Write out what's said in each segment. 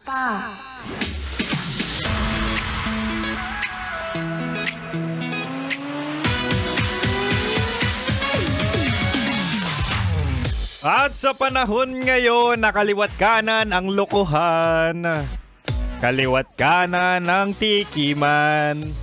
At sa panahon ngayon, nakaliwat kanan ang lokohan. Kaliwat kanan ang tikiman.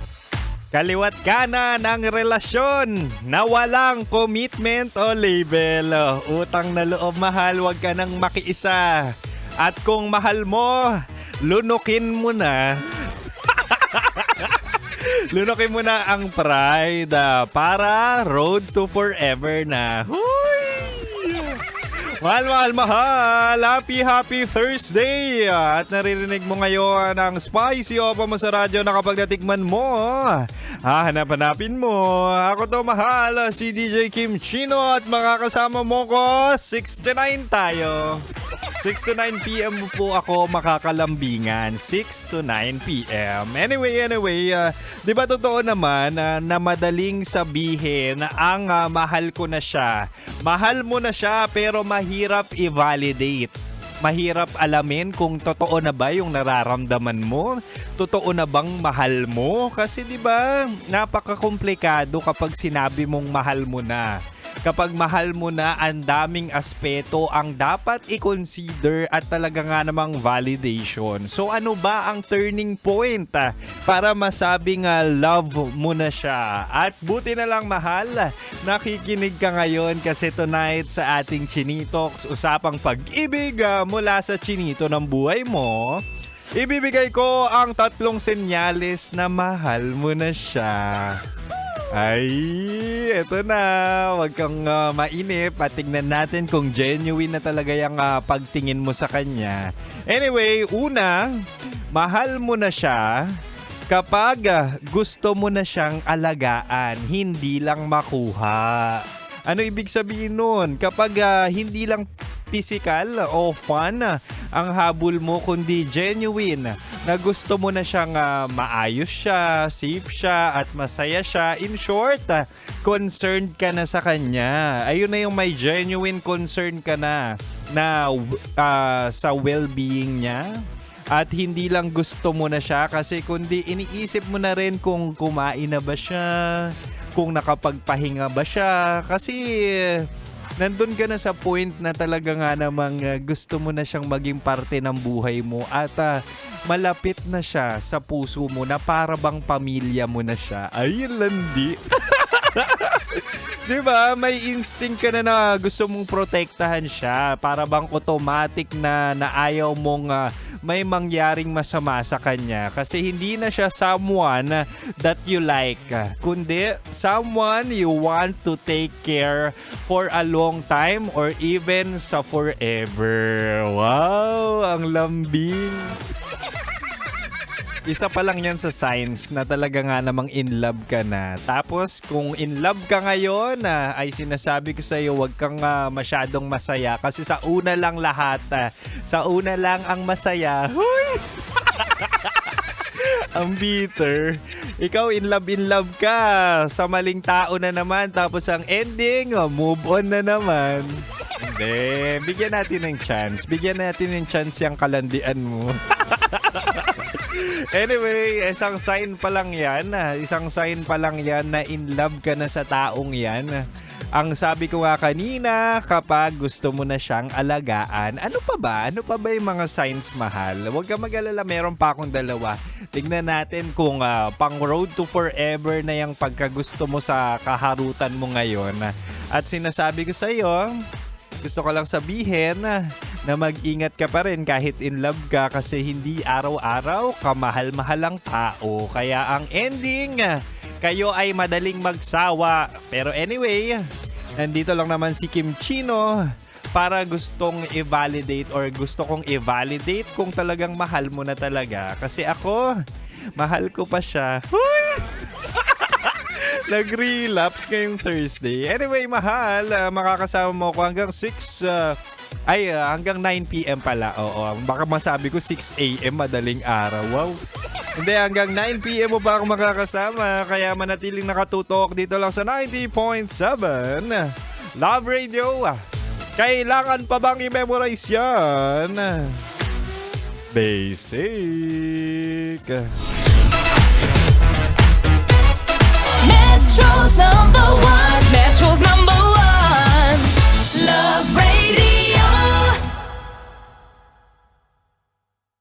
Kaliwat kanan ang relasyon na walang commitment o label. Utang na loob mahal, wag ka nang makiisa. At kung mahal mo, lunukin mo na. Lunukin mo na ang pride para road to forever na. Mahal! Happy Thursday! At naririnig mo ngayon ang spicy opa mo sa radyo na kapag natikman mo, hahanap-hanapin mo. Ako to mahal, si DJ Kim Chino at makakasama mo ko, 6 to 9 tayo. 6 to 9 p.m. po ako makakalambingan. 6 to 9 p.m. Anyway, di ba totoo naman na madaling sabihin ang mahal ko na siya. Mahal mo na siya pero mahirap i-validate. Mahirap alamin kung totoo na ba yung nararamdaman mo. Totoo na bang mahal mo? Kasi di ba napaka-komplikado kapag sinabi mong mahal mo na. Kapag mahal mo na, ang daming aspeto ang dapat i-consider at talaga nga namang validation. So ano ba ang turning point para masabing love mo na siya? At buti na lang mahal, nakikinig ka ngayon kasi tonight sa ating Chinitox, usapang pag-ibig mula sa chinito ng buhay mo. Ibibigay ko ang 3 senyales na mahal mo na siya. Ay, eto na. Huwag kang mainip. Patingnan natin kung genuine na talaga yung pagtingin mo sa kanya. Anyway, una, mahal mo na siya kapag gusto mo na siyang alagaan, hindi lang makuha. Ano ibig sabihin nun? Kapag hindi lang physical o fun ang habol mo, kundi genuine na gusto mo na siyang maayos siya, safe siya at masaya siya. In short, concerned ka na sa kanya. Ayun na yung may genuine concern ka na sa well-being niya. At hindi lang gusto mo na siya kasi kundi iniisip mo na rin kung kumain na ba siya, kung nakapagpahinga ba siya. Kasi nandun ka na sa point na talaga nga namang gusto mo na siyang maging parte ng buhay mo at malapit na siya sa puso mo na para bang pamilya mo na siya. Ay, landi. Diba? May instinct ka na gusto mong protektahan siya. Para bang automatic na ayaw mong may mangyaring masama sa kanya. Kasi hindi na siya someone that you like. Kundi someone you want to take care for a long time or even sa forever. Wow! Ang lambing. Isa pa lang yan sa signs na talaga nga namang in love ka na. Tapos kung in love ka ngayon, ay sinasabi ko sa iyo, wag kang masyadong masaya. Kasi sa una lang lahat, sa una lang ang masaya. Huy! Ang bitter. Ikaw in love ka. Sa maling tao na naman. Tapos ang ending, move on na naman. Hindi. Bigyan natin ng chance. Bigyan natin ng chance yung kalandian mo. Anyway, isang sign pa lang yan. Isang sign pa lang yan na in love ka na sa taong yan. Ang sabi ko nga kanina, kapag gusto mo na siyang alagaan, ano pa ba? Ano pa ba yung mga signs, mahal? Huwag ka mag-alala, meron pa akong 2. Tignan natin kung pang road to forever na yung pagkagusto mo sa kaharutan mo ngayon. At sinasabi ko sa iyo, gusto ko lang sabihin na mag-ingat ka pa rin kahit in love ka kasi hindi araw-araw kamahal-mahal ang tao. Kaya ang ending, kayo ay madaling magsawa. Pero anyway, nandito lang naman si Kim Chino para gustong i-validate or gusto kong i-validate kung talagang mahal mo na talaga. Kasi ako, mahal ko pa siya. Nag-relapse ngayong Thursday. Anyway, mahal, makakasama mo ko hanggang 9 p.m. pala. Oo, baka masabi ko 6 a.m. madaling araw. Wow. Hindi, hanggang 9 p.m. mo ba ako makakasama? Kaya manatiling nakatutok dito lang sa 90.7 Love Radio. Kailangan pa bang i-memorize yan? Basic. Metro's